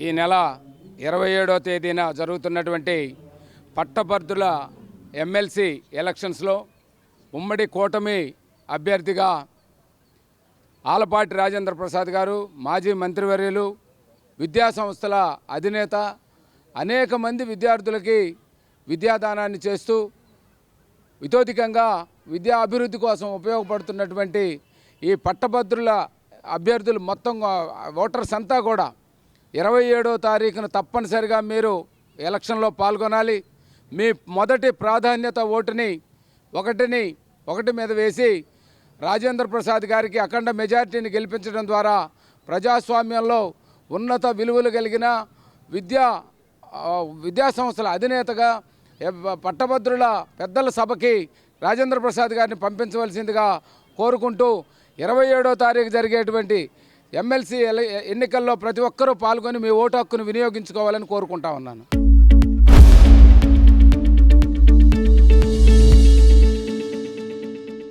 ఈ నెల 27వ తేదీన జరుగుతున్నటువంటి పట్టభద్రుల ఎమ్మెల్సీ ఎలక్షన్స్లో ఉమ్మడి కూటమి అభ్యర్థిగా ఆలపాటి రాజేంద్ర ప్రసాద్ గారు, మాజీ మంత్రివర్యులు, విద్యాసంస్థల అధినేత, అనేక మంది విద్యార్థులకి విద్యాదానాన్ని చేస్తూ ఇతోధికంగా విద్యా అభివృద్ధి కోసం ఉపయోగపడుతున్నటువంటి ఈ పట్టభద్రుల అభ్యర్థులు మొత్తం ఓటర్స్ అంతా కూడా 27వ తారీఖున తప్పనిసరిగా మీరు ఎలక్షన్లో పాల్గొనాలి. మీ మొదటి ప్రాధాన్యత ఓటుని ఒకటి మీద వేసి రాజేంద్ర ప్రసాద్ గారికి అఖండ మెజార్టీని గెలిపించడం ద్వారా ప్రజాస్వామ్యంలో ఉన్నత విలువలు కలిగిన విద్యాసంస్థల అధినేతగా పట్టభద్రుల పెద్దల సభకి రాజేంద్ర ప్రసాద్ గారిని పంపించవలసిందిగా కోరుకుంటూ 27వ తారీఖు జరిగేటువంటి ఎమ్మెల్సీ ఎన్నికల్లో ప్రతి ఒక్కరూ పాల్గొని మీ ఓటు హక్కును వినియోగించుకోవాలని కోరుకుంటా ఉన్నాను.